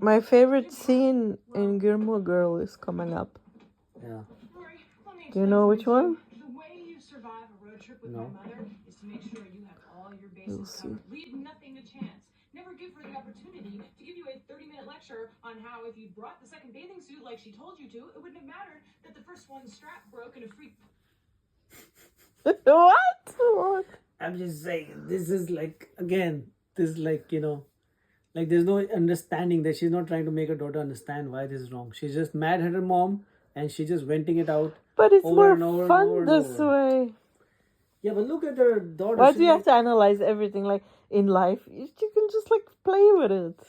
My favorite scene in Gilmore Girl is coming up. Yeah. Do you know which one? The way you survive a road trip with No. my mother is to make sure you have all your We'll bases see. covered. Leave nothing to chance. Never give her the opportunity to give you a 30-minute lecture on how if you brought the second bathing suit like she told you to, it wouldn't have mattered that the first one's strap broke and a freak. What? I'm just saying, this is like, again, this is like, like there's no understanding that she's not trying to make her daughter understand why this is wrong. She's just mad at her mom and she's just venting it out. But it's over more and over fun and over and this over. way. Yeah, but look at her daughter. Why she's do you have like- to analyze everything like in life? You can just like play with it.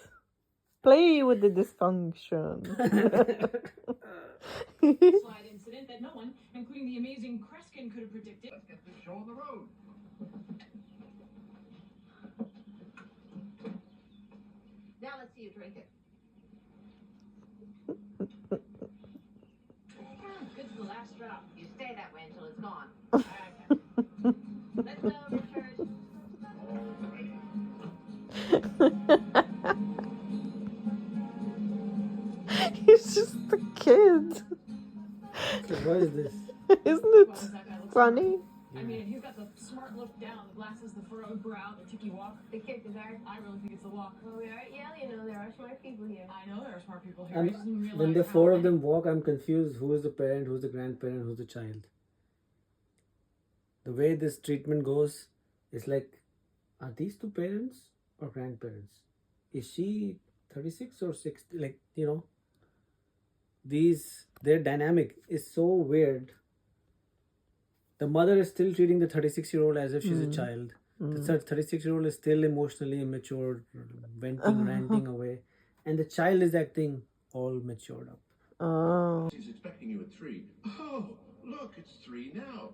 Play with the dysfunction. Slide incident that no one, including the amazing Kreskin, could have predicted. Let's get this show on the road. Now let's see you drink it. Good to the last drop. You stay that way until it's gone. Okay. Let's go, Richard. He's just a kid. What is this? Isn't Wow, it does that guy look funny? I mean, he's got the smart look down, the glasses, the furrowed brow, the ticky walk. The kick is our. I really think it's the walk. Well, we are at Yale, you know, there are smart people here. I know there are smart people here. I And just didn't realize when the how four of many- them walk, I'm confused. Who is the parent, who's the grandparent, who's the child? The way this treatment goes, it's like, are these two parents or grandparents? Is she 36 or 60? Like, their dynamic is so weird. The mother is still treating the 36-year-old as if she's a child. The 36-year-old is still emotionally immature, venting, ranting away. And the child is acting all matured up. Oh. She's expecting you at 3. Oh, look, it's 3 now.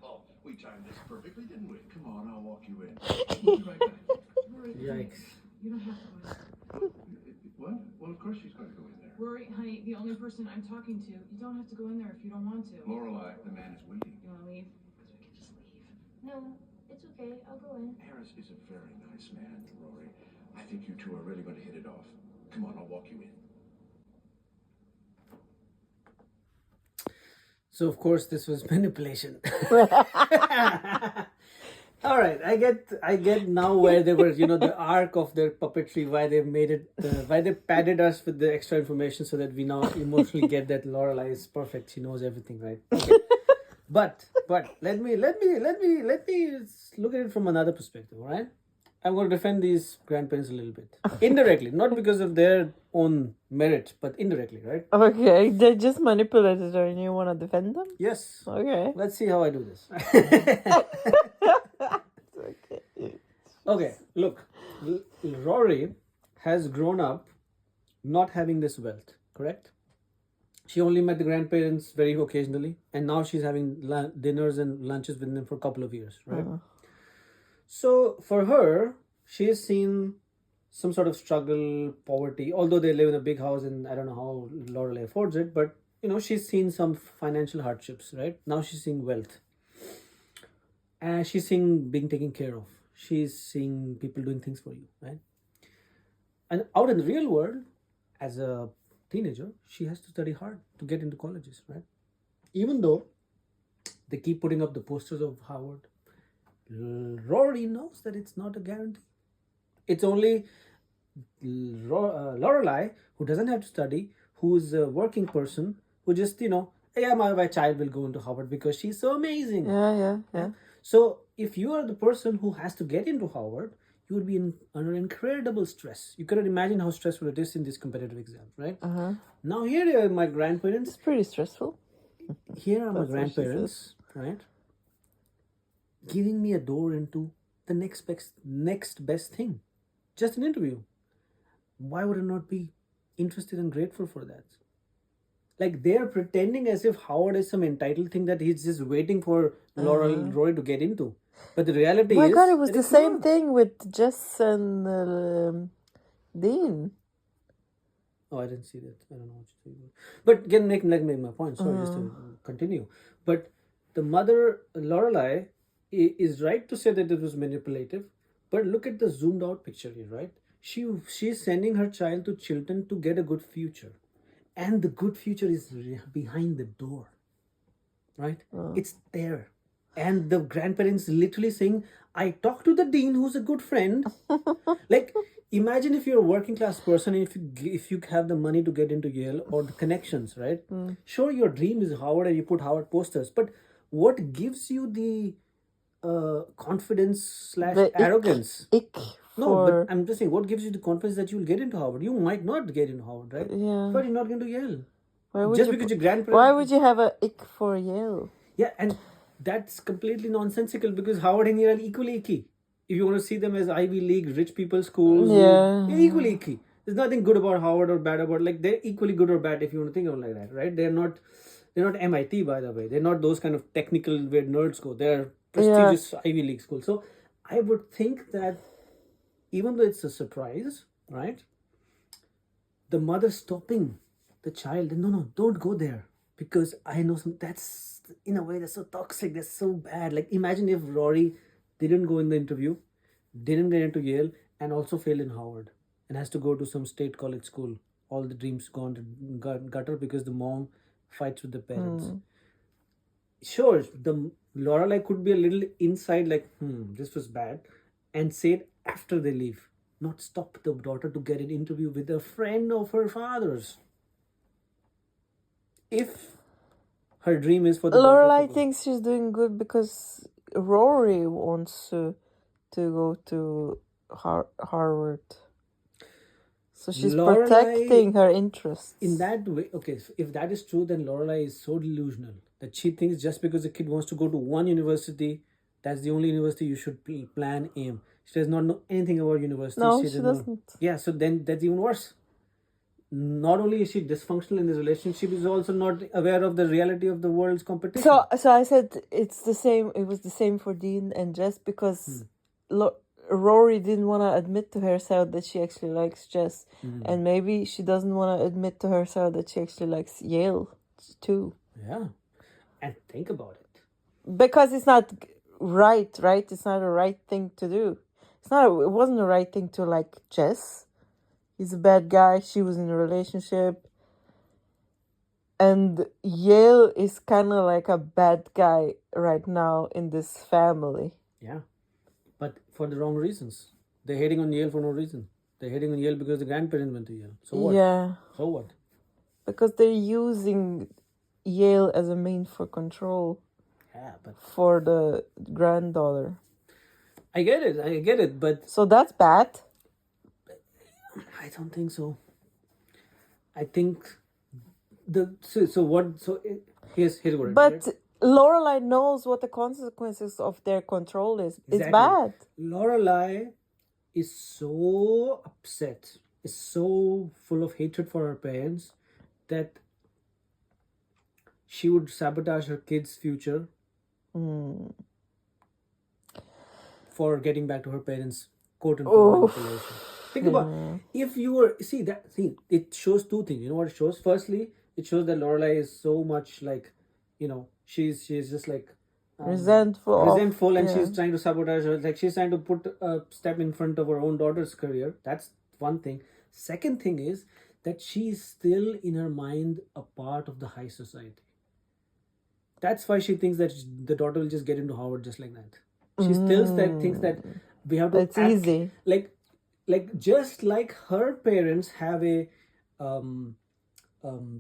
Well, we timed this perfectly, didn't we? Come on, I'll walk you in. We'll be right back. Rory, Yikes. you don't have to go in. What? Well, of course she's going to go in there. Rory, honey, the only person I'm talking to, you don't have to go in there if you don't want to. Lorelai, the man is waiting. You want to leave? Because we can just leave. No, it's okay. I'll go in. Harris is a very nice man, Rory. I think you two are really going to hit it off. Come on, I'll walk you in. So, of course, this was manipulation. All right, I get now where they were, the arc of their puppetry, why they made it, why they padded us with the extra information so that we now emotionally get that Lorelai is perfect. She knows everything, right? Okay. But let me look at it from another perspective, all right? I'm going to defend these grandparents a little bit. Indirectly, not because of their own merit, but indirectly, right? Okay, they just manipulated her and you want to defend them? Yes. Okay. Let's see how I do this. Okay, look. Rory has grown up not having this wealth, correct? She only met the grandparents very occasionally, and now she's having dinners and lunches with them for a couple of years, right? So for her, she has seen some sort of struggle, poverty, although they live in a big house and I don't know how Lorelai affords it, but she's seen some financial hardships, right? Now she's seeing wealth. And she's seeing being taken care of. She's seeing people doing things for you, right? And out in the real world, as a teenager, she has to study hard to get into colleges, right? Even though they keep putting up the posters of Harvard, Rory knows that it's not a guarantee. It's only Lorelai, who doesn't have to study, who's a working person, who just, yeah, my child will go into Harvard because she's so amazing. Yeah. So if you are the person who has to get into Harvard, you would be under incredible stress. You cannot imagine how stressful it is in these competitive exams, right? Now here are my grandparents. It's pretty stressful. Here are my That's what she grandparents, right? Giving me a door into the next best thing. Just an interview. Why would I not be interested and grateful for that? Like they're pretending as if Howard is some entitled thing that he's just waiting for Rory to get into. But the reality is... Oh my God, it was that the it's same not. thing with Jess and Dean. Oh, I didn't see that. I don't know what you're saying. But again, make my point. Sorry, just to continue. But the mother, Lorelai, is right to say that it was manipulative. But look at the zoomed out picture here, right? she's sending her child to Chiltern to get a good future, and the good future is behind the door, right? It's there, and the grandparents literally saying, "I talked to the dean, who's a good friend." Like, imagine if you're a working class person, and if you have the money to get into Yale or the connections, right? Sure, your dream is Howard, and you put Howard posters, but what gives you the confidence slash The arrogance? ick No, but for I'm just saying, what gives you the confidence that you'll get into Harvard? You might not get into Harvard, right? yeah. But you're not going to Yale. Why would Just you? because your grandparents. Why would you have a ick for Yale? Yeah, and that's completely nonsensical because Howard and Yale are equally icky. If you want to see them as Ivy League, rich people schools, Yeah. they're equally icky. There's nothing good about Howard or bad about, like, they're equally good or bad if you want to think of it like that, right? They're not MIT, by the way. They're not those kind of technical where nerds go. They're prestigious Ivy League schools. So I would think that even though it's a surprise, right? The mother stopping the child, no, don't go there because I know that's in a way that's so toxic, that's so bad. Like, imagine if Rory didn't go in the interview, didn't get into Yale, and also failed in Howard, and has to go to some state college school. All the dreams gone to gutter because the mom fights with the parents. Sure, the Lorelai could be a little inside, like, this was bad, and say it after they leave, not stop the daughter to get an interview with a friend of her father's. If her dream is for the daughter Lorelai to go. thinks she's doing good because Rory wants to go to Harvard. So she's Lorelai- protecting her interests. In that way, okay, so if that is true, then Lorelai is so delusional that she thinks just because a kid wants to go to one university, that's the only university you should plan, aim. She does not know anything about university. No, does she not- doesn't. Yeah, so then that's even worse. Not only is she dysfunctional in this relationship, is also not aware of the reality of the world's competition. So I said it's the same. It was the same for Dean and Jess because Rory didn't want to admit to herself that she actually likes Jess, and maybe she doesn't want to admit to herself that she actually likes Yale too. Yeah, and think about it. Because it's not right? It's not a right thing to do. It wasn't the right thing to like Jess. He's a bad guy. She was in a relationship. And Yale is kind of like a bad guy right now in this family. Yeah, but for the wrong reasons. They're hating on Yale for no reason. They're hating on Yale because the grandparents went to Yale. So what? Yeah. So what? Because they're using Yale as a means for control Yeah, but for the granddaughter. I get it, but So that's bad. I don't think so. I think here's what. But Lorelai knows what the consequences of their control is. It's Exactly. bad. Lorelai is so upset, is so full of hatred for her parents that she would sabotage her kids' future for getting back to her parents' quote unquote manipulation. Think about if you were it shows two things. You know what it shows? Firstly, it shows that Lorelai is so much like, she's just like Resentful. and she's trying to sabotage her. Like, she's trying to put a step in front of her own daughter's career. That's one thing. Second thing is that she's still in her mind a part of the high society. That's why she thinks that the daughter will just get into Howard just like that. She still thinks that we have to It's easy. like just like her parents have a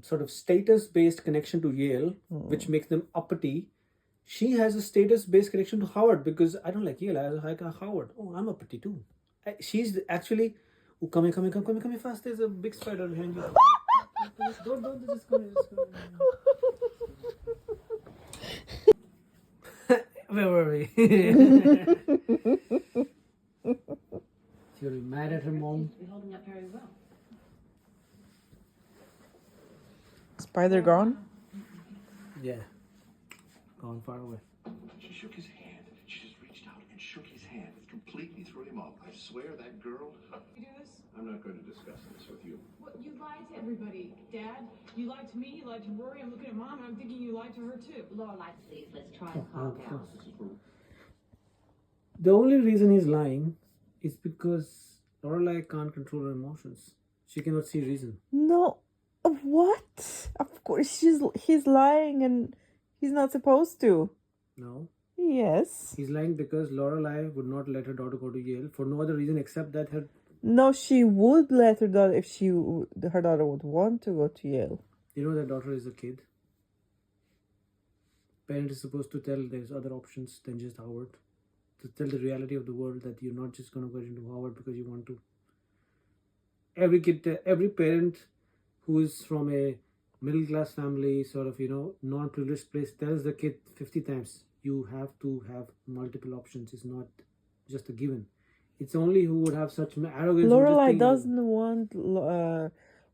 sort of status-based connection to Yale, which makes them uppity. She has a status-based connection to Howard because I don't like Yale, I like Howard. Oh, I'm uppity too. She's actually... Oh, come here fast. There's a big spider behind you. Don't just come here. Where were we? You're mad at her mom? Be holding up very well. Spider gone? Yeah. Gone far away. She shook his hand. She just reached out and shook his hand. It completely threw him off. I swear that girl... You do this? I'm not going to discuss this with you. What, you lied to everybody, Dad. You lied to me, you lied to Rory. I'm looking at Mom, and I'm thinking you lied to her, too. Lorelai, please, let's try and calm down. The only reason he's lying is because Lorelai can't control her emotions. She cannot see reason. No, what? Of course, he's lying, and he's not supposed to. No. Yes. He's lying because Lorelai would not let her daughter go to Yale for no other reason except that her... No, she would let her daughter if her daughter would want to go to Yale. You know that daughter is a kid. Parent is supposed to tell there's other options than just Howard. To tell the reality of the world that you're not just going to go into Howard because you want to. Every kid, every parent who is from a middle class family, sort of, non-privileged place, tells the kid 50 times, you have to have multiple options. It's not just a given. It's only who would have such arrogance. Lorelai doesn't want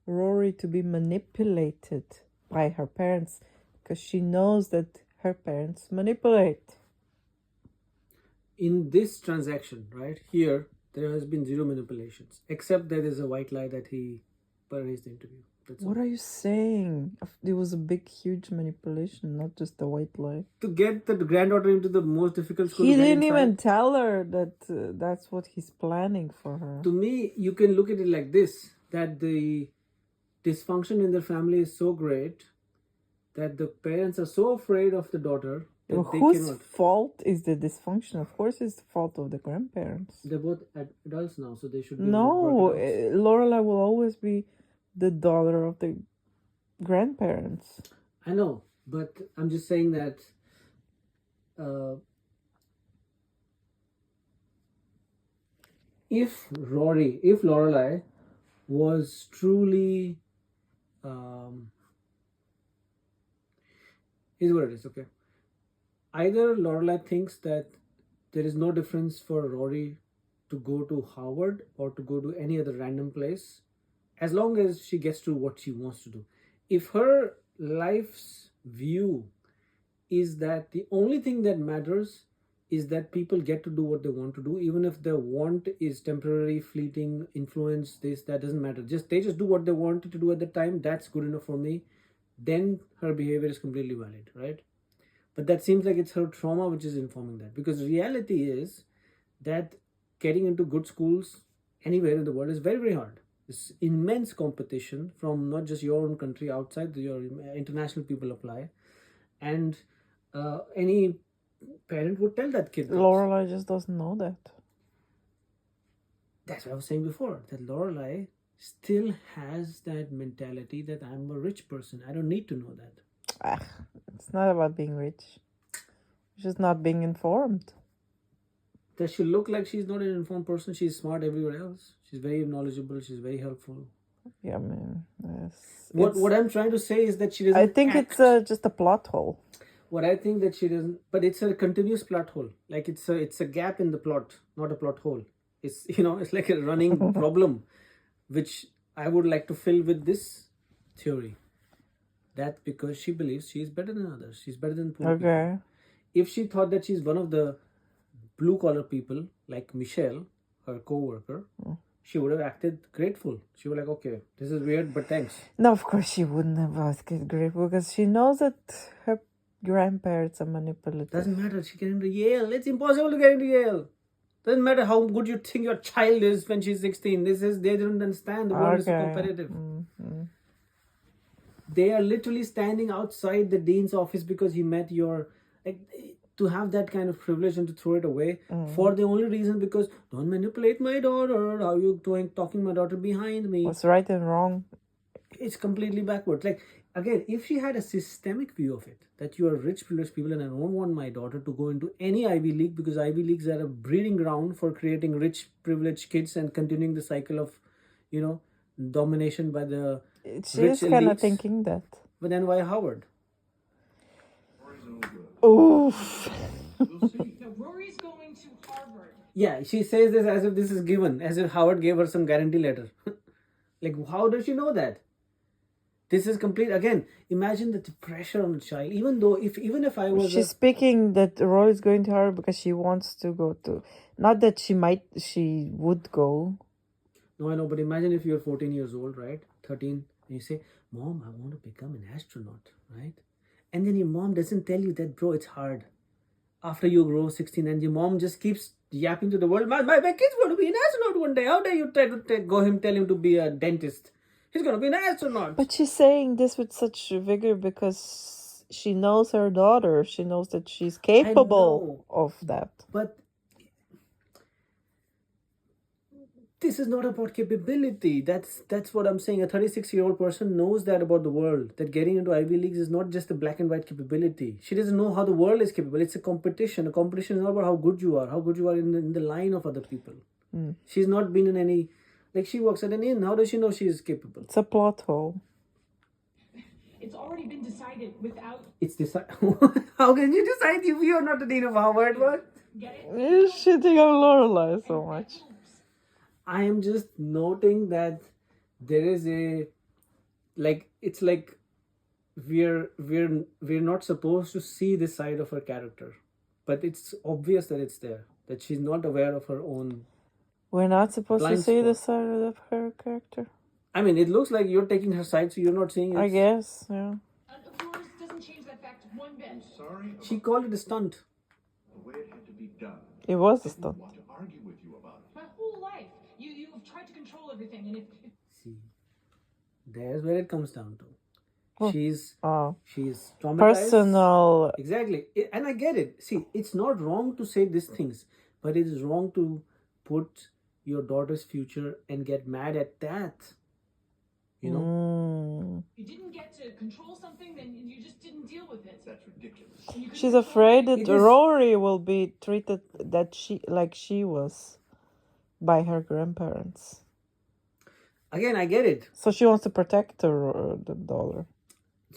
Rory to be manipulated by her parents because she knows that her parents manipulate. In this transaction, right here, there has been zero manipulations, except that there's a white lie that he parodied the interview. That's What all. are you saying? It was a big, huge manipulation, not just a white lie. To get the granddaughter into the most difficult school. He to get didn't inside, even tell her that that's what he's planning for her. To me, you can look at it like this, that the dysfunction in their family is so great that the parents are so afraid of the daughter that Well, they whose cannot. fault is the dysfunction? Of course, it's the fault of the grandparents. They're both adults now, so they should be No, work it out. Lorelai will always be the daughter of the grandparents. I know, but I'm just saying that if Lorelai was truly, here's what it is, okay? Either Lorelai thinks that there is no difference for Rory to go to Harvard or to go to any other random place, as long as she gets to what she wants to do. If her life's view is that the only thing that matters is that people get to do what they want to do, even if their want is temporary, fleeting, influence, that doesn't matter. They just do what they wanted to do at the time. That's good enough for me. Then her behavior is completely valid, right? But that seems like it's her trauma which is informing that, because reality is that getting into good schools anywhere in the world is very, very hard. It's immense competition from not just your own country, outside your international people apply, and any parent would tell that kid that. Lorelai just doesn't know that. That's what I was saying before, that Lorelai still has that mentality that I'm a rich person. I don't need to know that. It's not about being rich. It's just not being informed. Does she look like she's not an informed person? She's smart everywhere else. She's very knowledgeable. She's very helpful. Yeah, I mean, yes. What I'm trying to say is that she doesn't. I think act. it's just a plot hole. What I think that she doesn't, but it's a continuous plot hole. Like it's a gap in the plot, not a plot hole. It's it's like a running problem, which I would like to fill with this theory. That because she believes she is better than others, she's better than poor people. Okay. If she thought that she's one of the blue collar people, like Michelle, her co-worker, she would have acted grateful. She would like, okay, this is weird, but thanks. No, of course she wouldn't have asked it grateful because she knows that her grandparents are manipulative. Doesn't matter. She get into Yale. It's impossible to get into Yale. Doesn't matter how good you think your child is when she's 16. They don't understand. The world is so competitive. Mm-hmm. They are literally standing outside the dean's office because he met your... to have that kind of privilege and to throw it away for the only reason because don't manipulate my daughter. How you talking my daughter behind me? What's right and wrong? It's completely backwards. Again, if she had a systemic view of it, that you are rich, privileged people and I don't want my daughter to go into any Ivy League because Ivy Leagues are a breeding ground for creating rich, privileged kids and continuing the cycle of, domination by the She rich is kind of elites. thinking that. But then why Howard? Oof. We'll see. No, Rory's going to Harvard. Yeah, she says this as if this is given, as if Howard gave her some guarantee letter. How does she know that? This is complete. Again, imagine the pressure on the child. Even if I was... She's speaking that Roy is going to her because she wants to go to... Not that she would go. No, I know, but imagine if you're 14 years old, right? 13, and you say, Mom, I want to become an astronaut, right? And then your mom doesn't tell you that, bro, it's hard. after you grow 16 and your mom just keeps yapping to the world, my kid's going to be an astronaut one day. How dare you try to tell him to be a dentist? He's going to be an astronaut. But she's saying this with such vigor because she knows her daughter. She knows that she's capable of that. But this is not about capability. That's what I'm saying. A 36-year-old person knows that about the world. That getting into Ivy Leagues is not just a black and white capability. She doesn't know how the world is capable. It's a competition. A competition is not about how good you are in the line of other people. She's not been in any, like she works at an inn. How does she know she is capable? It's a plot hole. It's already been decided without It's decided. How can you decide if you are not the dean of Harvard? What? get it. You're shitting on Lorelai so much. I am just noting that there is a, like, it's like we're not supposed to see this side of her character, but it's obvious that it's there, that she's not aware of her own. We're not supposed to Blind see spot. the side of her character. I mean, it looks like you're taking her side, so you're not seeing it. I guess, yeah. Of course, doesn't change that fact one bit. Sorry about She called it a stunt. the way it had to be done. It was a I didn't stunt. want to argue with you about it. My whole life, you've tried to control everything, and if See, there's where it comes down to. Oh. She's Oh, traumatized. personal. Exactly. And I get it. See, it's not wrong to say these things, but it is wrong to put your daughter's future and get mad at that. You know? you didn't get to control something, then you just didn't deal with it. That's ridiculous. And you couldn't She's control afraid it. that It is- Rory will be treated like she was by her grandparents. Again, I get it. So she wants to protect the daughter.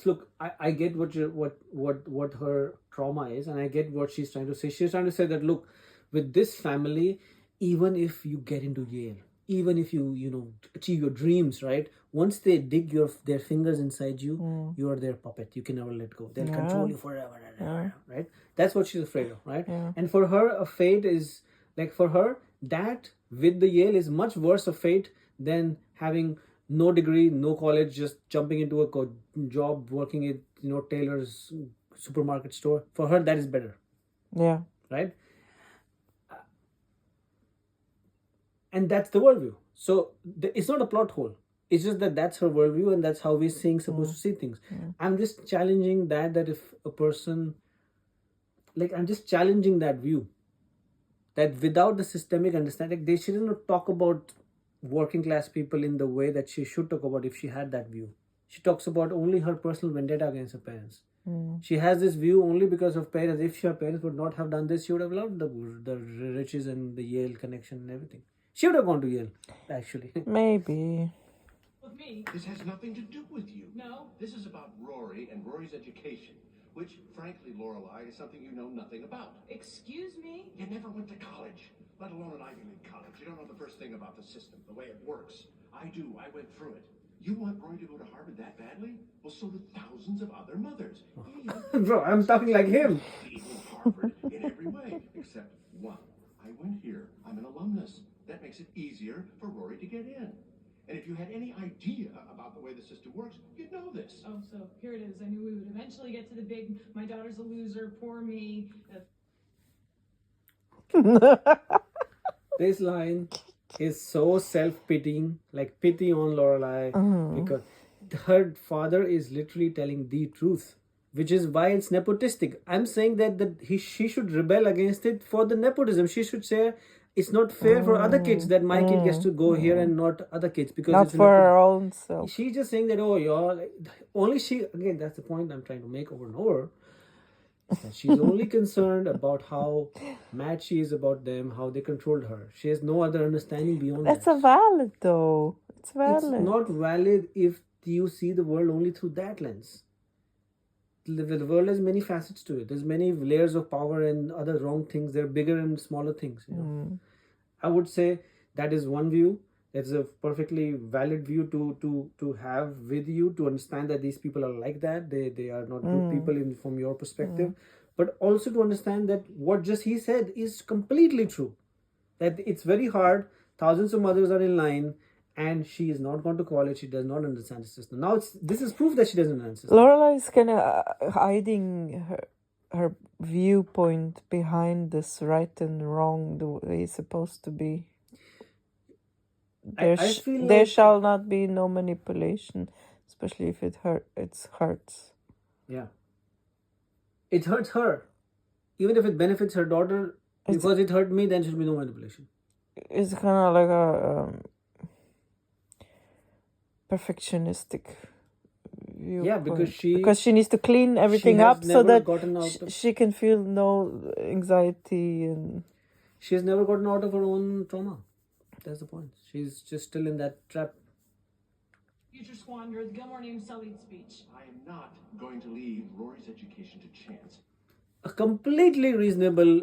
Look, I get what her trauma is, and I get what she's trying to say. She's trying to say that, look, with this family, even if you get into Yale, even if you achieve your dreams, right? Once they dig their fingers inside you, you are their puppet. You can never let go. They'll control you forever and ever, right? That's what she's afraid of, right? Yeah. And for her, a fate is like, for her, that with the Yale is much worse a fate than having no degree, no college, just jumping into a job working at Taylor's supermarket store. For her, that is better, Yeah. right? And that's the worldview. So it's not a plot hole. It's just that that's her worldview, and that's how we're supposed to see things. I'm just challenging that if a person, I'm just challenging that view. That without the systemic understanding, they shouldn't talk about working class people in the way that she should talk about if she had that view. She talks about only her personal vendetta against her parents. She has this view only because of parents. If her parents would not have done this, she would have loved the riches and the Yale connection and everything. She would have gone to Yale, actually. Maybe. With me, This has nothing to do with you. no. This is about Rory and Rory's education, which, frankly, Lorelai, is something you know nothing about. Excuse me? You never went to college, let alone an Ivy League college. You don't know the first thing about the system, the way it works. I do. I went through it. You want Rory to go to Harvard that badly? Well, so do thousands of other mothers. Bro, I'm talking like him. Even Harvard in every way, except one. I went here. I'm an alumnus. That makes it easier for Rory to get in. And if you had any idea about the way the system works, you'd know this. Oh, so here it is. I knew we would eventually get to the big, my daughter's a loser, poor me. This line is so self-pitying, like pity on Lorelai, because her father is literally telling the truth, which is why it's nepotistic. I'm saying that she should rebel against it for the nepotism. She should say it's not fair for other kids that my kid gets to go here and not other kids because Not it's for her own self. She's just saying that, oh, y'all, only she, again, that's the point I'm trying to make over and over. That she's only concerned about how mad she is about them, how they controlled her. She has no other understanding beyond That's that. a valid though. It's It's valid. not valid if you see the world only through that lens. The world has many facets to it. There's many layers of power and other wrong things. There are bigger and smaller things. I would say that is one view. That's a perfectly valid view to have with you, to understand that these people are like that. They are not good people from your perspective. But also to understand that what just he said is completely true. That it's very hard. Thousands of mothers are in line, and she is not gone to college. She does not understand the system. Now this is proof that she doesn't understand. Lorelai is kind of hiding her viewpoint behind this right and wrong the way it's supposed to be. I feel there like- shall not be no manipulation, especially if it hurts. Yeah. It hurts her. Even if it benefits her daughter, because it hurt me, then there should be no manipulation. It's kind of like a perfectionistic viewpoint. Yeah, because she needs to clean everything has up so never that gotten out of- she can feel no anxiety and. She has never gotten out of her own trauma. That's the point. She's just still in that trap. Future squander, the Gilmore named Sully's speech. I am not going to leave Rory's education to chance. A completely reasonable,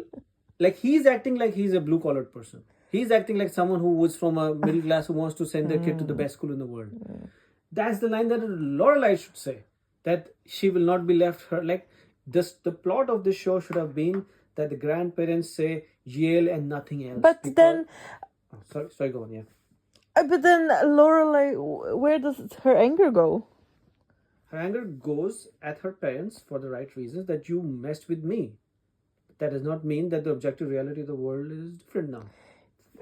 like he's acting like he's a blue collared person. He's acting like someone who was from a middle class who wants to send their kid to the best school in the world. That's the line that Lorelai should say. That she will not be left her. Like this, the plot of this show should have been that the grandparents say Yale and nothing else. But then, sorry, go on. Yeah. but then Lorelai, where does her anger go? Her anger goes at her parents for the right reasons, that you messed with me. That does not mean that the objective reality of the world is different now.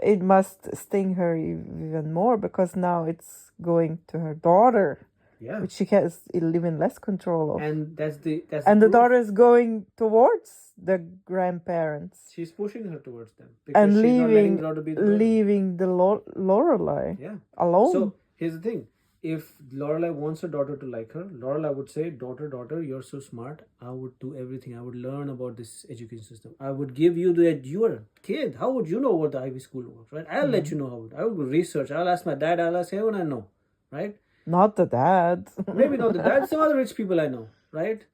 It must sting her even more because now it's going to her daughter, Yeah. which she has even less control of. And that's the And the proof. daughter is going towards the grandparents She's pushing her towards them because and she's not letting leaving the daughter be the burden. leaving the Lorelai Yeah. alone. So here's the thing: if Lorelai wants her daughter to like her, Lorelai would say, "Daughter, you're so smart. I would do everything. I would learn about this education system. I would give you you're a kid. How would you know what the Ivy School works, right? I'll let you know how. I will research. I'll ask my dad. I'll ask everyone I know, right? Not the dad. Maybe not the dad. Some other rich people I know, right?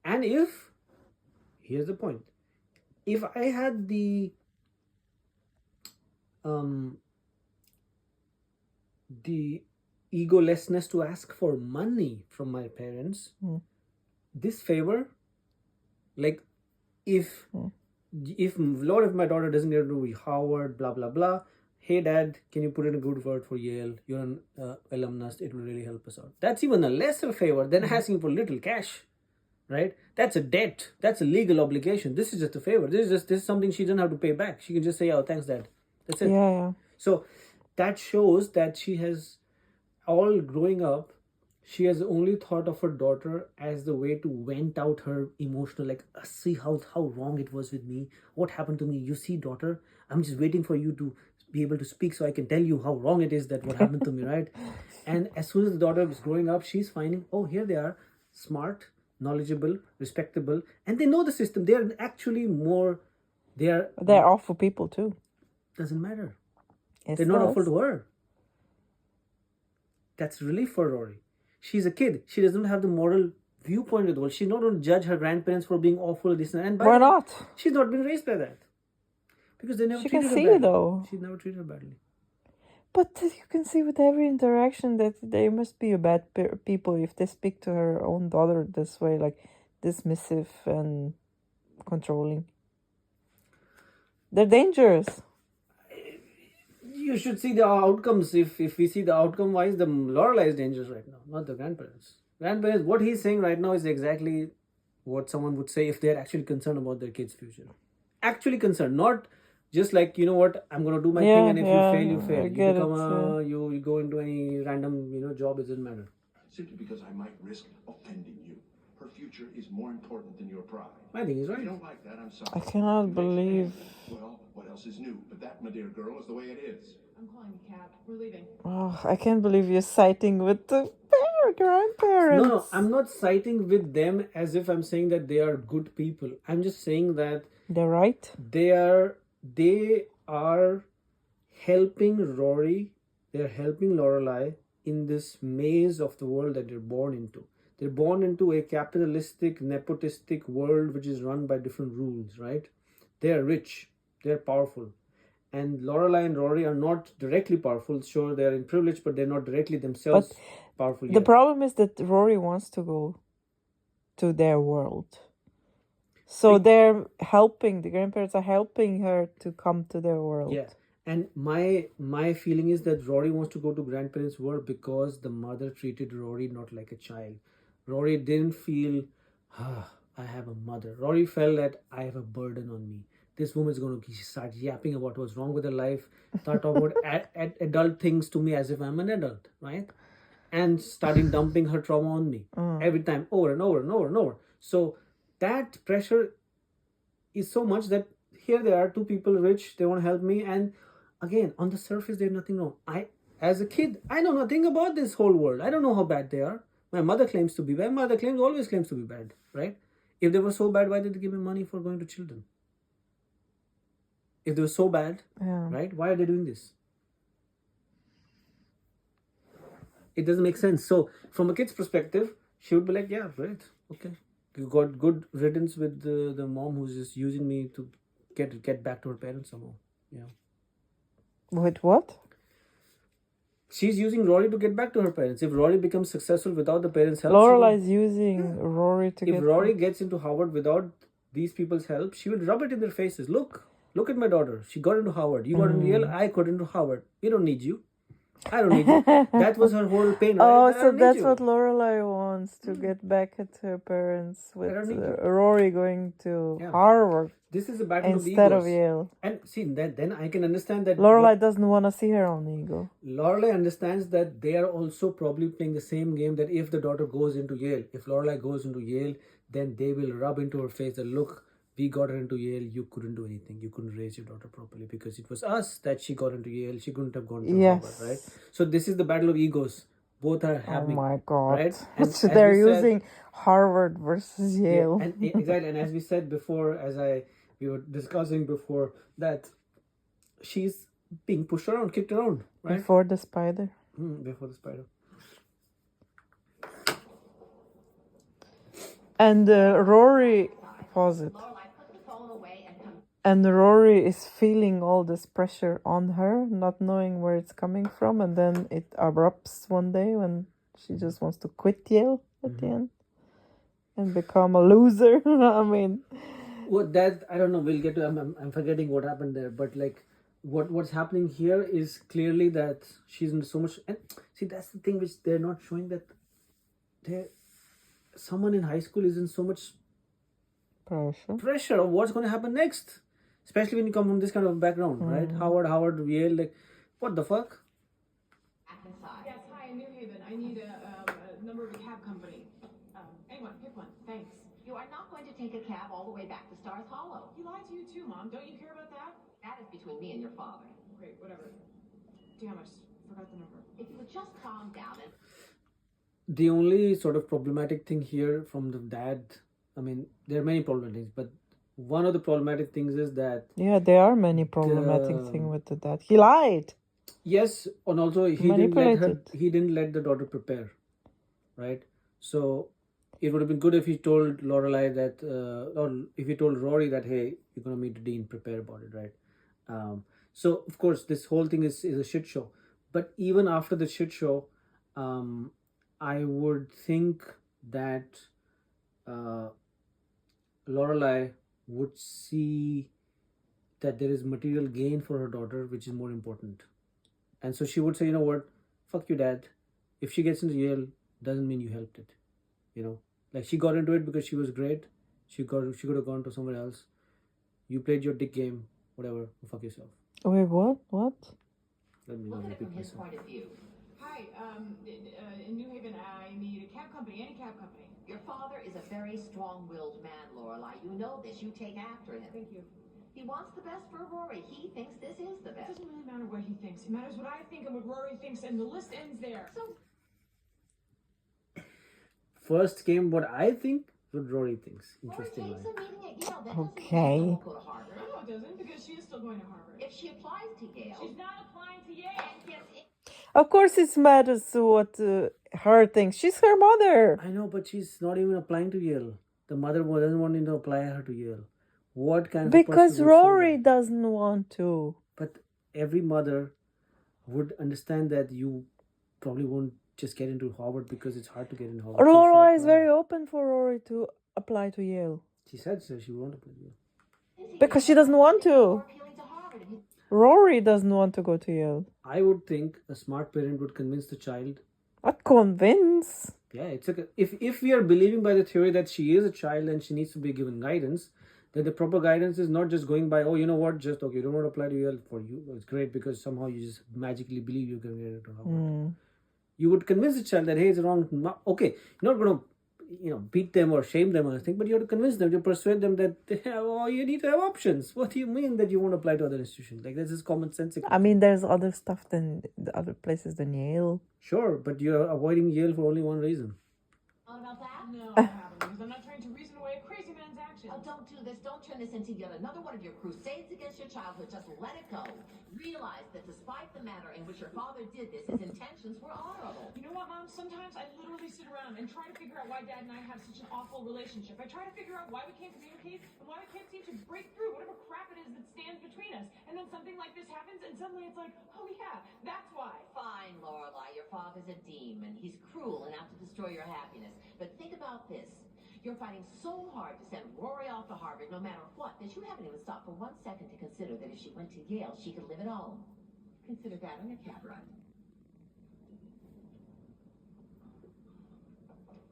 And here's the point: if I had the egolessness to ask for money from my parents, this favor, like if Lord, if my daughter doesn't get to Howard, blah blah blah, hey dad, can you put in a good word for Yale? You're an alumnus, it will really help us out. That's even a lesser favor than asking for little cash, right? That's a debt. That's a legal obligation. This is just a favor. This is something she doesn't have to pay back. She can just say, oh, thanks dad. That's it. Yeah. So that shows that she has, all growing up, she has only thought of her daughter as the way to vent out her emotional, like, see how wrong it was with me. What happened to me? You see, daughter, I'm just waiting for you to be able to speak so I can tell you how wrong it is that what happened to me, right? And as soon as the daughter is growing up, she's finding, oh, here they are, smart, knowledgeable, respectable, and they know the system. They are actually more, They're awful people too. Doesn't matter. Yes, They're not does. awful to her. That's relief for Rory. She's a kid. She doesn't have the moral viewpoint of the world. She's not going to judge her grandparents for being awful, this and that. And by Why the way, not? She's not been raised by that. Because they never She treated can her see badly. though. She's never treated her badly. But you can see with every interaction that they must be a bad people if they speak to her own daughter this way, like dismissive and controlling. They're dangerous. You should see the outcomes. If we see the outcome wise, the Lorelai is dangerous right now, not the grandparents. Grandparents, what he's saying right now is exactly what someone would say if they're actually concerned about their kid's future. Actually concerned, not just like, you know what, I'm going to do my thing and if you fail, you fail. You become you go into any random, job, it doesn't matter. Simply because I might risk offending you. Her future is more important than your pride. I think he's If right. you don't like that, I'm sorry. I cannot It makes believe. me- Well, what else is new? But that, my dear girl, is the way it is. I'm calling a cab. We're leaving. Oh, I can't believe you're siding with the grandparents. No, I'm not siding with them as if I'm saying that they are good people. I'm just saying that They're right. they are helping Rory, they're helping Lorelai in this maze of the world that they're born into. They're born into a capitalistic, nepotistic world which is run by different rules, right? They're rich, they're powerful. And Lorelai and Rory are not directly powerful. Sure, they're in privilege, but they're not directly themselves powerful The yet. problem is that Rory wants to go to their world. So they're helping, the grandparents are helping her to come to their world. Yeah. And my feeling is that Rory wants to go to grandparents' world because the mother treated Rory not like a child. Rory didn't feel, I have a mother. Rory felt that I have a burden on me. This woman is going to start yapping about what's wrong with her life, start talking about adult things to me as if I'm an adult, right? And starting dumping her trauma on me every time, over and over and over and over. So that pressure is so much that here they are, two people rich, they want to help me, and again, on the surface, there's nothing wrong. As a kid, I know nothing about this whole world. I don't know how bad they are. My mother claims to be bad. My mother always claims to be bad, right? If they were so bad, why did they give me money for going to children? If they were so bad, right? Why are they doing this? It doesn't make sense. So, from a kid's perspective, she would be like, yeah, great, okay. You got good riddance with the mom who's just using me to get back to her parents somehow. Yeah. With what? She's using Rory to get back to her parents. If Rory becomes successful without the parents' help, Lorelai is using Rory to if Rory gets into Harvard without these people's help, she will rub it in their faces. Look at my daughter. She got into Harvard. You got into Yale. I got into Harvard. We don't need you. I don't need you. That was her whole pain. Right? Oh, so that's what Lorelai wants, to get back at her parents with Rory going to Harvard. This is a battle instead of of Yale. And see, then I can understand that Lorelai doesn't want to see her own ego. Lorelai understands that they are also probably playing the same game, that if the daughter goes into Yale, if Lorelai goes into Yale, then they will rub into her face that, look, we got her into Yale, you couldn't do anything. You couldn't raise your daughter properly because it was us that she got into Yale. She couldn't have gone to Harvard, right? So this is the battle of egos. Both are happening. Oh my God. Right? And so they're using Harvard versus Yale. Yeah, and exactly. And as we said before, we were discussing before, that she's being pushed around, kicked around, right? Before the spider. Before the spider. And Rory, pause it. And Rory is feeling all this pressure on her, not knowing where it's coming from, and then it erupts one day when she just wants to quit Yale at the end and become a loser. I mean, well, that I don't know. We'll get to. I'm forgetting what happened there, but like, what's happening here is clearly that she's in so much. And see, that's the thing which they're not showing, that someone in high school is in so much pressure of what's going to happen next. Especially when you come from this kind of background, right? Harvard, Yale, like, what the fuck? Yes, hi, in New Haven. I need a number of a cab company. Anyone, pick one. Thanks. You are not going to take a cab all the way back to Stars Hollow. He lied to you too, Mom. Don't you care about that? That is between me and your father. Great, whatever. Damn, I just forgot the number. If you would just calm down and... The only sort of problematic thing here from the dad, I mean, there are many problematic things, but one of the problematic things is that... Yeah, there are many problematic things with the dad. He lied. Yes, and also he didn't let the daughter prepare, right? So it would have been good if he told Lorelai that, or if he told Rory that, hey, you're going to meet the dean, prepare about it, right? So, of course, this whole thing is a shit show. But even after the shit show, I would think that Lorelai would see that there is material gain for her daughter, which is more important. And so she would say, you know what, fuck you, Dad. If she gets into Yale, doesn't mean you helped it. You know, like, she got into it because she was great. She could have gone to somewhere else. You played your dick game, whatever, fuck yourself. Wait, what? Let me Look at it repeat from his myself. point of view. Hi, in New Haven, I need a cab company, any cab company. Your father is a very strong-willed man, Lorelai. You know this. You take after him. Thank you. He wants the best for Rory. He thinks this is the It best. doesn't really matter what he thinks. It matters what I think and what Rory thinks, and the list ends there. So First came what I think, what Rory thinks. Rory Interesting takes line. a meeting at Yale. That Okay. doesn't mean she won't go to Harvard. No, it doesn't, because she is still going to Harvard. If she applies to Yale She's not applying to Yale. and gets in, Of course it matters to what her thinks. She's her mother. I know, but she's not even applying to Yale. The mother doesn't want to apply her to Yale. What kind of Because person would say Rory that? doesn't want to. But every mother would understand that you probably won't just get into Harvard because it's hard to get into Harvard. Lorelai is very open for Rory to apply to Yale. She said so. She won't apply to Yale. Because she doesn't want to. more appealing to Harvard. Rory doesn't want to go to Yale. I would think a smart parent would convince the child Not convince. Yeah, it's if we are believing by the theory that she is a child and she needs to be given guidance, then the proper guidance is not just going by, oh, you know what, just okay, you don't want to apply to Yale, for you it's great because somehow you just magically believe you're going to get it to Harvard. You would convince the child that, hey, it's wrong. Okay, you're not going to beat them or shame them or anything, but you have to convince them, to persuade them that you need to have options. What do you mean that you won't apply to other institutions? Like, this is common sense. I mean, there's other stuff than the other places than Yale. Sure, but you're avoiding Yale for only one reason. Thought about that? No, I haven't, because I'm not trying to reason away a crazy man's actions. Oh, don't do this. Don't turn this into yet another one of your crusades against your childhood. Just let it go. Realize that despite the manner in which your father did this, his intentions were honorable. You know what, Mom? Sometimes I literally sit around and try to figure out why Dad and I have such an awful relationship. I try to figure out why we can't communicate and why we can't seem to break through whatever crap it is that stands between us. And then something like this happens, and suddenly it's like, oh yeah, that's why. Fine, Lorelai. Your father's a demon. He's cruel and out to destroy your happiness. But think about this. You're fighting so hard to send Rory off to Harvard no matter what that you haven't even stopped for 1 second to consider that if she went to Yale, she could live at home. Consider that on your cab ride.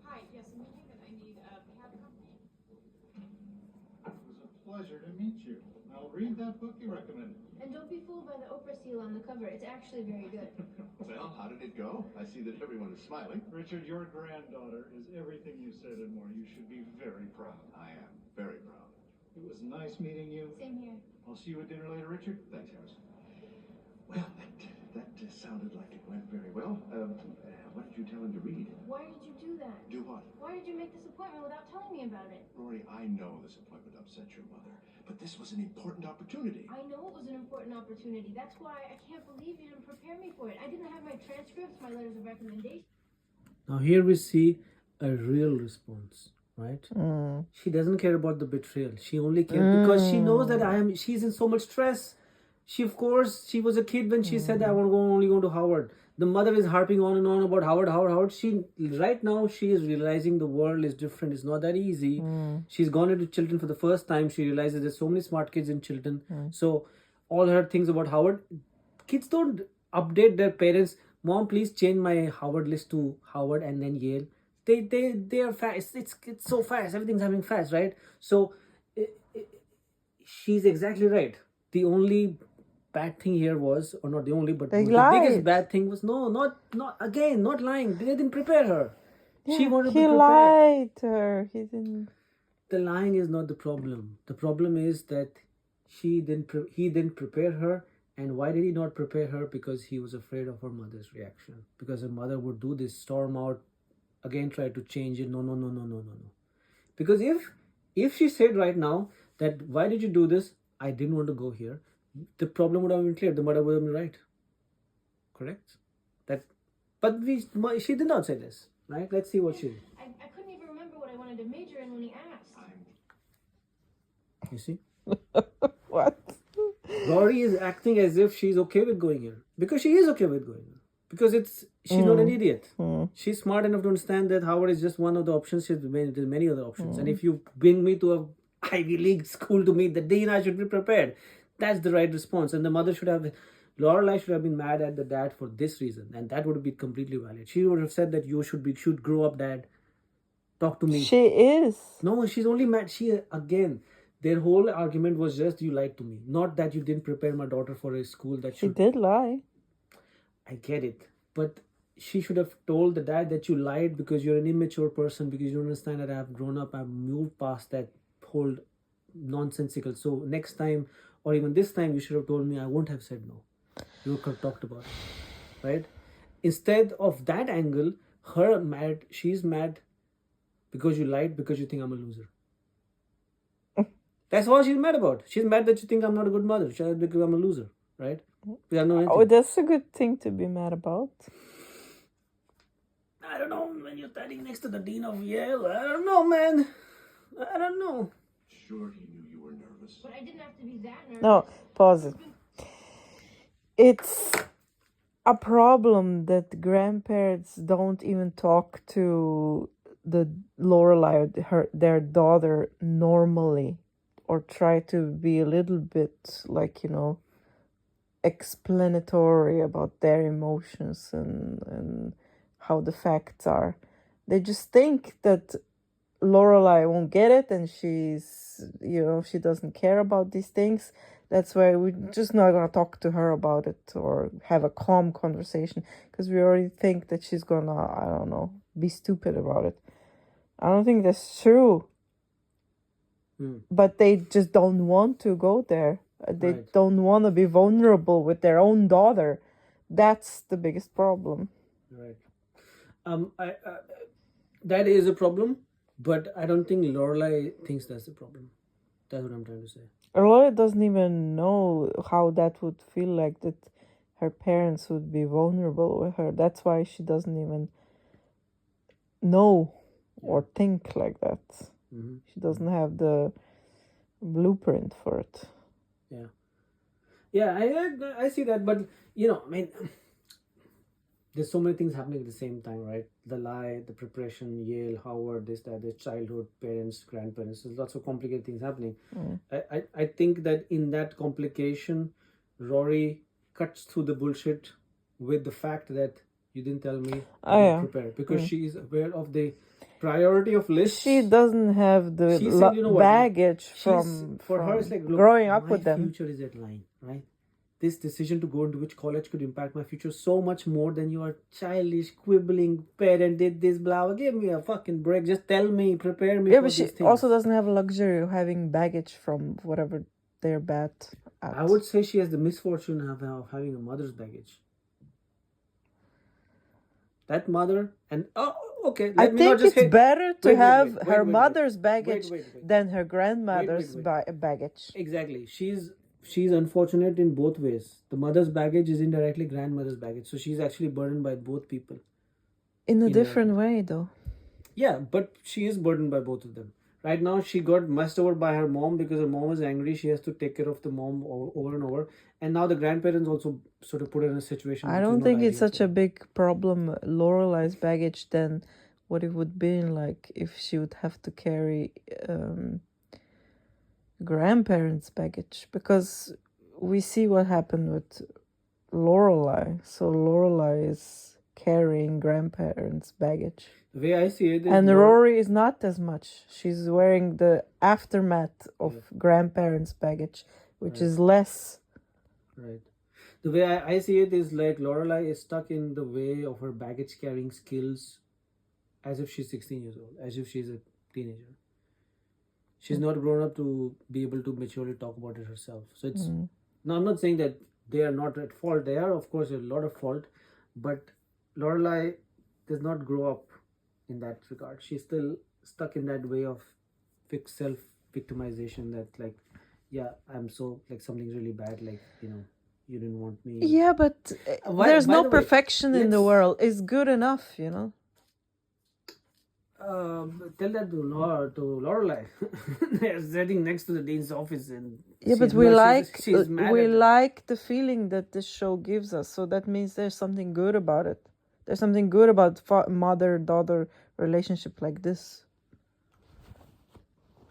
Hi, yes, I'm thinking that I need a cab company. It was a pleasure to meet you. Now read that book you recommended. And don't be fooled by the Oprah seal on the cover. It's actually very good. Well, how did it go? I see that everyone is smiling. Richard, your granddaughter is everything you said and more. You should be very proud. I am very proud. It was nice meeting you. Same here. I'll see you at dinner later, Richard. Thanks, Harris. Well, that sounded like it went very well. What did you tell him to read? Why did you do that? Do what? Why did you make this appointment without telling me about it? Rory, I know this appointment upset your mother, but this was an important opportunity. I know it was an important opportunity. That's why I can't believe you didn't prepare me for it. I didn't have my transcripts, my letters of recommendation. Now here we see a real response, right? She doesn't care about the betrayal. She only cares because she knows that she's in so much stress. She was a kid when she said that I want to only go to Harvard. The mother is harping on and on about Howard. Right now she is realizing the world is different. It's not that easy. She's gone into Chilton for the first time. She realizes there's so many smart kids in Chilton. So all her things about Howard, kids don't update their parents. Mom, please change my Howard list to Howard and then Yale. They are fast. It's so fast. Everything's happening fast, right? So she's exactly right. The only bad thing here was, or not the only, but the biggest bad thing was not lying. They didn't prepare her. Yeah, she wanted to be he prepared. lied to her. He didn't. The lying is not the problem. The problem is that he didn't prepare her. And why did he not prepare her? Because he was afraid of her mother's reaction. Because her mother would do this, storm out, again try to change it. No. Because if she said right now that, why did you do this? I didn't want to go here. The problem would have been clear. The mother would have been right. Correct? She did not say this. Right? Let's see what she did. I couldn't even remember what I wanted to major in when he asked. You see? What? Rory is acting as if she's okay with going here. Because she is okay with going here. Because she's not an idiot. She's smart enough to understand that Howard is just one of the options. There's many other options. And if you bring me to a Ivy League school to meet the dean, I should be prepared. That's the right response. And the mother Lorelai should have been mad at the dad for this reason. And that would be completely valid. She would have said that you should grow up, Dad. Talk to me. She is. No, she's only mad. Their whole argument was just, you lied to me. Not that you didn't prepare my daughter for a school that She did lie. I get it. But she should have told the dad that you lied because you're an immature person, because you don't understand that I've grown up, I've moved past that whole nonsensical. So next time, or even this time, you should have told me. I won't have said no. You could have talked about it. Right? Instead of that angle, she's mad because you lied, because you think I'm a loser. That's all she's mad about. She's mad that you think I'm not a good mother. She's mad because I'm a loser. Right? Oh, that's a good thing to be mad about. I don't know, when you're standing next to the dean of Yale, I don't know, man. I don't know. Sure, he knew you were nervous. But I didn't have to be that nervous. No, pause it. It's a problem that grandparents don't even talk to the Lorelai, their daughter, normally, or try to be a little bit explanatory about their emotions and how the facts are. They just think that Lorelai won't get it, and she's, she doesn't care about these things. That's why we're just not gonna talk to her about it or have a calm conversation, because we already think that she's gonna, I don't know, be stupid about it. I don't think that's true. But they just don't want to go there. They don't want to be vulnerable with their own daughter. That's the biggest problem. Right. That is a problem, but I don't think Lorelai thinks that's a problem. That's what I'm trying to say. Lorelai doesn't even know how that would feel like, that her parents would be vulnerable with her. That's why she doesn't even know or think like that. She doesn't have the blueprint for it. I see that, but I mean, there's so many things happening at the same time, right? The lie, the preparation, Yale, Howard, this, that, the childhood, parents, grandparents. There's lots of complicated things happening. I think that in that complication, Rory cuts through the bullshit with the fact that you didn't tell me prepare, because she is aware of the priority of lists. She doesn't have the baggage from her. It's like, look, growing up with them. My future is at line, right? This decision to go into which college could impact my future so much more than your childish, quibbling parent did this, blah, blah. Give me a fucking break. Just tell me, prepare me for but she these things. also doesn't have a luxury of having baggage from whatever they're bad at. I would say she has the misfortune of having a mother's baggage. That mother and I think it's better to have her mother's baggage than her grandmother's baggage. Exactly. She's unfortunate in both ways. The mother's baggage is indirectly grandmother's baggage. So she's actually burdened by both people. In a different way, though. Yeah, but she is burdened by both of them. Right now, she got messed over by her mom because her mom is angry. She has to take care of the mom over and over. And now the grandparents also sort of put her in a situation. I don't think it's such a big problem, Lorelai's baggage, than what it would be like if she would have to carry grandparents' baggage. Because we see what happened with Lorelai. So Lorelai is carrying grandparents' baggage. The way I see it is... And Rory is not as much. She's wearing the aftermath of grandparents' baggage, which is less. Right. The way I see it is like Lorelai is stuck in the way of her baggage carrying skills as if she's 16 years old, as if she's a teenager. She's not grown up to be able to maturely talk about it herself. So it's... Now, I'm not saying that they are not at fault. They are, of course, a lot of fault. But Lorelai does not grow up in that regard. She's still stuck in that way of self-victimization that, like, yeah, I'm so, like, something's really bad, like, you didn't want me. Yeah, but there's no perfection in the world. It's good enough, Tell that to Lorelai. They're sitting next to the dean's office, and but we like the feeling that this show gives us. So that means there's something good about it. There's something good about mother-daughter relationship like this.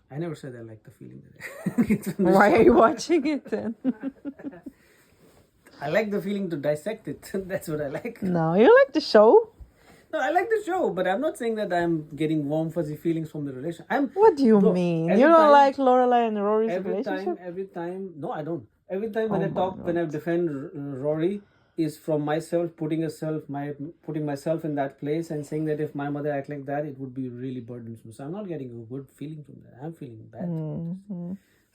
I never said I like the feeling. Why are you watching it then? I like the feeling to dissect it. That's what I like. No, you like the show? No, I like the show, but I'm not saying that I'm getting warm, fuzzy feelings from the relationship. What do you mean? You don't like Lorelai and Rory's relationship? Every time, no, I don't. Every time when I defend Rory, is from myself putting myself in that place and saying that if my mother act like that, it would be really burdensome. So I'm not getting a good feeling from that. I'm feeling bad.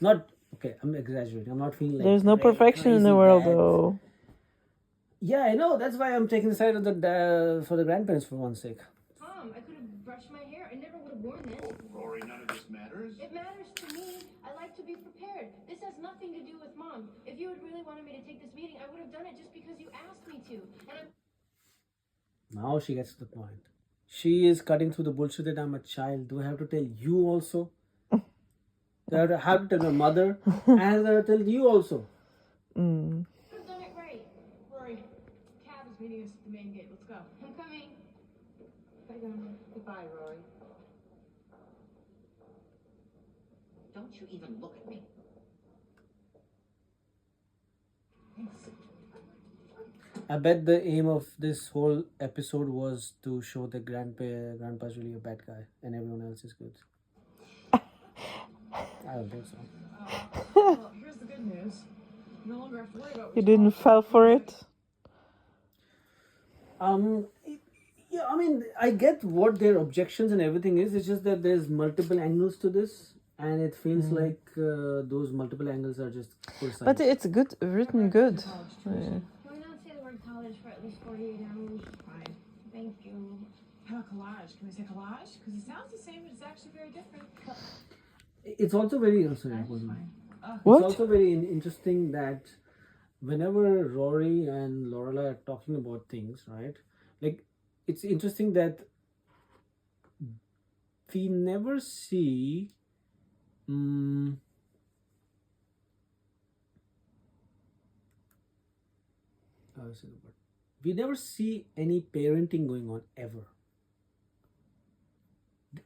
Not okay. I'm exaggerating. I'm not feeling like there's no perfection in the world, though. Yeah, I know. That's why I'm taking the side of for the grandparents for one sake. Mom, I could have brushed my hair. I never would have worn this. Oh, Rory, none of this matters. It matters to me. I like to be prepared. This has nothing to do with Mom. If you had really wanted me to take this meeting, I would have done it just because you asked me to. And now she gets to the point. She is cutting through the bullshit that I'm a child. Do I have to tell you also? Do I have to tell my mother? And I have to tell you also. I've done it right. Rory, Cab is meeting us at the main gate. Let's go. I'm coming. Bye, Grandma. Goodbye, Rory. Don't you even look at me. I bet the aim of this whole episode was to show that grandpa's really a bad guy and everyone else is good. I don't think so. Well, here's the good news. You no longer have to worry about You didn't fall for it? Yeah, I mean, I get what their objections and everything is. It's just that there's multiple angles to this, and it feels like those multiple angles are just full But size. it's good, written good. Yeah. Why not say the word college for at least 48 hours? Fine. Thank you. How about collage? Can we say collage? Because it sounds the same, but it's actually very different. It's also very sorry, Fine. hold on. What? It's also very interesting that whenever Rory and Lorelai are talking about things, right? Like, it's interesting that we never see. We never see any parenting going on ever.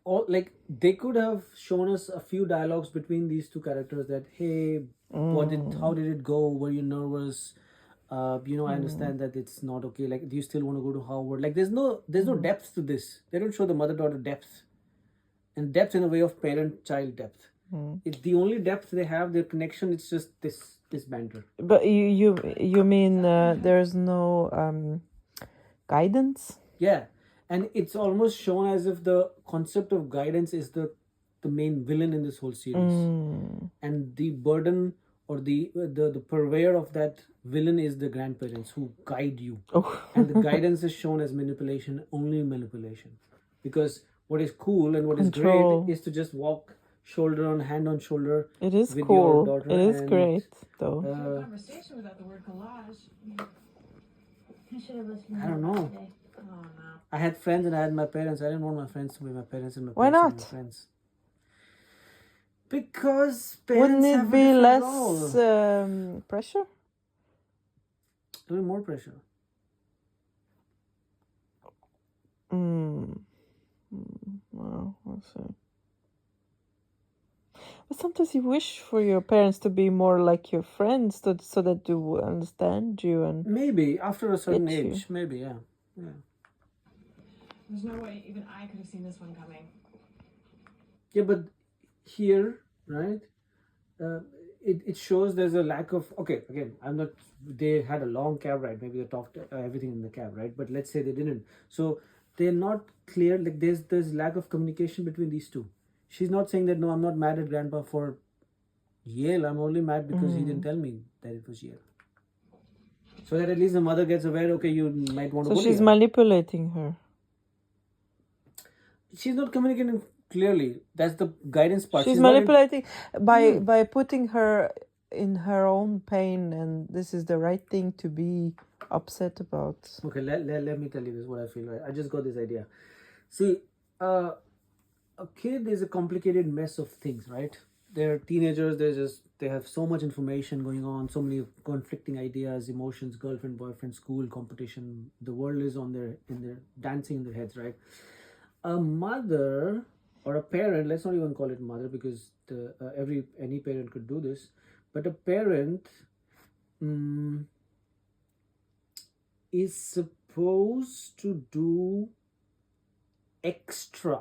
Or like they could have shown us a few dialogues between these two characters that hey, how did it go? Were you nervous? I understand that it's not okay. Like, do you still want to go to Harvard? Like, there's no depth to this. They don't show the mother-daughter depth, and depth in a way of parent-child depth. It's the only depth they have. Their connection. It's just this banter. But you mean there's no guidance? Yeah, and it's almost shown as if the concept of guidance is the main villain in this whole series, and the burden or the purveyor of that villain is the grandparents who guide you, and the guidance is shown as manipulation, only manipulation, because what is cool and what is Control. great is to just walk shoulder on hand on shoulder. It is with cool. your daughter It is and, great, though. Conversation without the word collage. I should have listened. I don't know. Today. Oh no. I had friends and I had my parents. I didn't want my friends to be my parents and my Why parents not? to be my friends. Because parents Wouldn't it have a be different less role. pressure? A little more pressure. Well, we'll see. But sometimes you wish for your parents to be more like your friends, so that they will understand you and. Maybe after a certain Get you. age, maybe yeah. There's no way even I could have seen this one coming. Yeah, but here, right? It shows there's a lack of. Okay, again, I'm not. They had a long cab ride. Maybe they talked everything in the cab, right? But let's say they didn't. So they're not clear. Like there's lack of communication between these two. She's not saying that no, I'm not mad at grandpa for Yale. I'm only mad because he didn't tell me that it was Yale. So that at least the mother gets aware. Okay, you might want to. So bully she's her. manipulating her. She's not communicating clearly. That's the guidance part. She's not manipulating by putting her in her own pain, and this is the right thing to be upset about. Okay, let me tell you this what I feel. Right, I just got this idea. See, a kid is a complicated mess of things, right? They're teenagers. They have so much information going on, so many conflicting ideas, emotions, girlfriend, boyfriend, school, competition. The world is in their dancing in their heads, right? A mother or a parent, let's not even call it mother because any parent could do this, but a parent is supposed to do extra.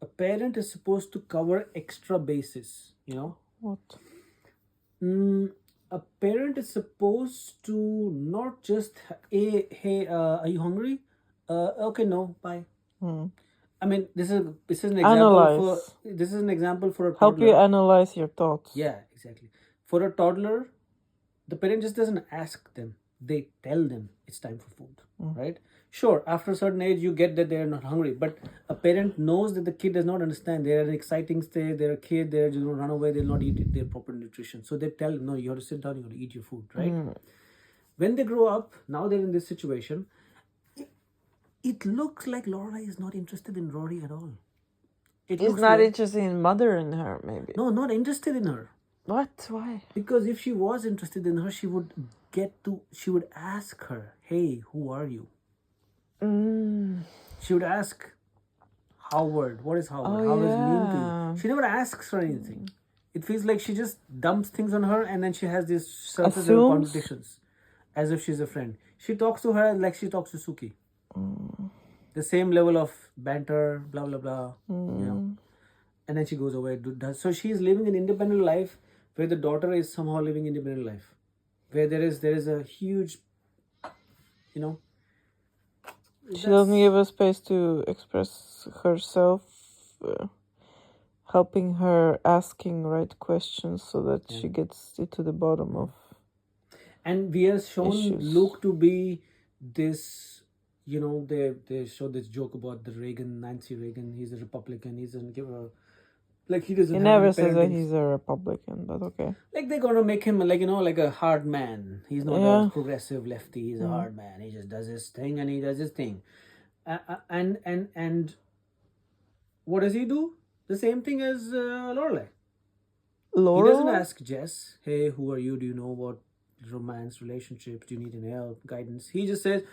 A parent is supposed to cover extra bases, What? A parent is supposed to not just hey, are you hungry? Okay, no, bye. I mean, this is an example Analyze. this is an example for a toddler. Help you analyze your thoughts. Yeah, exactly. For a toddler, the parent just doesn't ask them. They tell them it's time for food, right? Sure, after a certain age, you get that they're not hungry. But a parent knows that the kid does not understand. They're an exciting stage. They're a kid. They're just going to run away. They'll not eat their proper nutrition. So they tell them, no, you have to sit down. You have to eat your food, right? When they grow up, now they're in this situation. It looks like Lorelai is not interested in Rory at all. He's looks not like- interested in mother in her, maybe. No, not interested in her. What? Why? Because if she was interested in her, she would ask her, hey, who are you? She would ask Howard, what is Howard? Oh, How does it mean to yeah. you? She never asks her anything. It feels like she just dumps things on her and then she has this surface level Assumes? conversations. as if she's a friend. She talks to her like she talks to Suki. The same level of banter, blah blah blah. And then she goes away. So she's living an independent life where the daughter is somehow living independent life, where there is a huge, She doesn't give her space to express herself, helping her asking right questions so that she gets to the bottom of. And we are shown issues. Luke to be this, they show this joke about the Nancy Reagan. He's a Republican. He doesn't he doesn't. He have never any says that parenting. he's a Republican, but okay. Like they're gonna make him like a hard man. He's not Yeah. a progressive lefty. He's a hard man. He just does his thing and he does his thing. And what does he do? The same thing as Lorelai. He doesn't ask Jess, "Hey, who are you? Do you know about romance, relationships? Do you need any help, guidance?" He just says,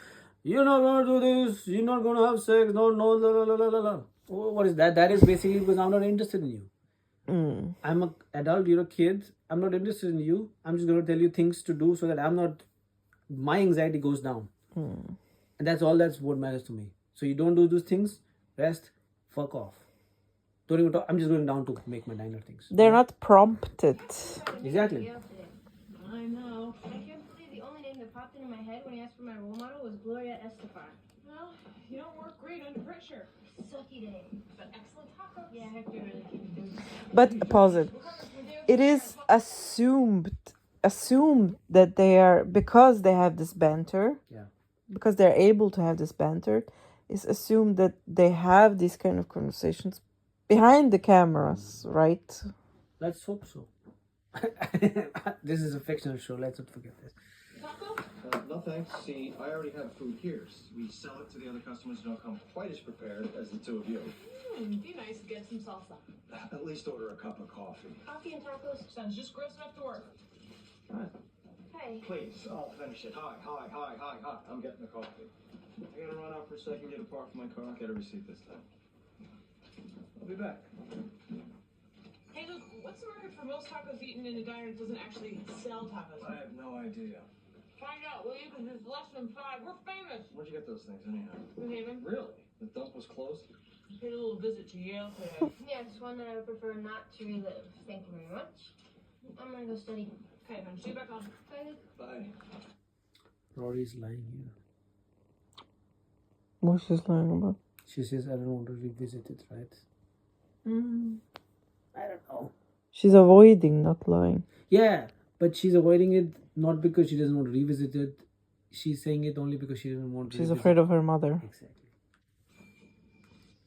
"You're not gonna do this. You're not gonna have sex. No, la la la la la." Oh, what is that? That is basically because I'm not interested in you. I'm an adult. You're a kid. I'm not interested in you. I'm just gonna tell you things to do so that my anxiety goes down. And that's what matters to me. So you don't do those things. Rest. Fuck off. Don't even talk. I'm just going down to make my diner things. They're not prompted. Exactly. I know. I can't believe the only name that popped into my head when he asked for my role model was Gloria Estefan. Well, you don't work great under pressure. Sucky day. But excellent tacos. Yeah, Hector really keeps doing that. But pause it. It is assumed that they are, because they have this banter, because they're able to have this banter, it's assumed that they have these kind of conversations behind the cameras, right? Let's hope so. This is a fictional show. Let's not forget this. No thanks. See, I already have food here. We sell it to the other customers who don't come quite as prepared as the two of you. Be nice to get some salsa. At least order a cup of coffee. Coffee and tacos. Sounds just gross enough to work. Hey. Please, I'll finish it. Hi. I'm getting the coffee. I gotta run out for a second, get a part for my car. Get a receipt this time. I'll be back. Hey, Luke, what's the market for most tacos eaten in a diner that doesn't actually sell tacos? I have no idea. Find out, will you? Because there's less than 5. We're famous. Where'd you get those things anyhow? New Haven. Really? The dump was closed? Paid a little visit to Yale today. Yeah, it's one that I would prefer not to relive. Thank you very much. I'm gonna go study. Okay, then see you back on. Bye, Luke. Bye. Rory's lying here. What's she lying about? She says, "I don't want to revisit it," right? I don't know. She's avoiding, not lying. Yeah, but she's avoiding it not because she doesn't want to revisit it. She's saying it only because she doesn't want to. She's afraid of her mother. Exactly.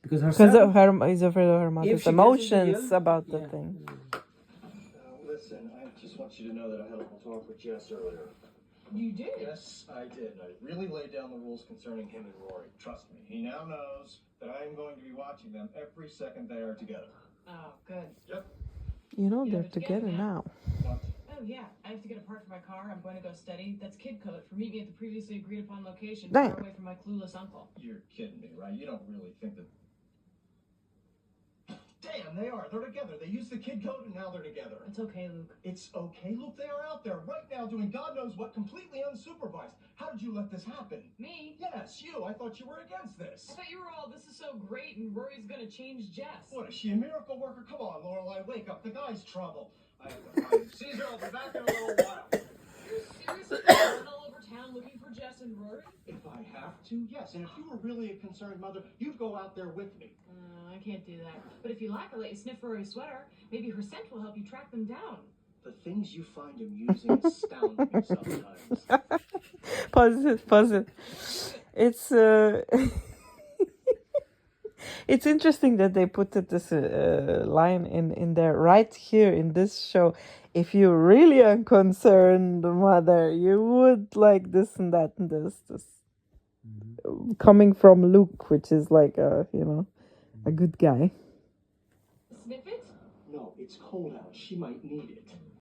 Because herself. He's afraid of her mother's emotions about the thing. Listen, I just want you to know that I had a little talk with Jess earlier. You did? Yes, I did. And I really laid down the rules concerning him and Rory. Trust me. He now knows that I am going to be watching them every second they are together. Oh, good. Yep. You know they're they're together together now. What? Oh, yeah. I have to get a part for my car. I'm going to go study. That's kid code for meeting at the previously agreed upon location Dang. far away from my clueless uncle. You're kidding me, right? You don't really think that... Damn, they are. They're together. They used the kid code and now they're together. It's okay, Luke. It's okay, Luke. They are out there right now doing God knows what, completely unsupervised. How did you let this happen? Me? Yes, you. I thought you were against this. I thought you were all, this is so great, and Rory's going to change Jess. What, is she a miracle worker? Come on, Lorelai, wake up. The guy's trouble. I have to find Caesar, I'll be back in a little while. You're seriously going all over town looking for Jess and Rory? If I have to, yes. And if you were really a concerned mother, you'd go out there with me. I can't do that. But if you like, I'll let you sniff Rory's sweater. Maybe her scent will help you track them down. The things you find amusing astound me sometimes. Pause it. It's it's interesting that they put this line in there right here in this show. If you're really a concerned mother, you would like this and that and this. Coming from Luke, which is like a good guy. Sniff it? No, it's cold out. She might need it.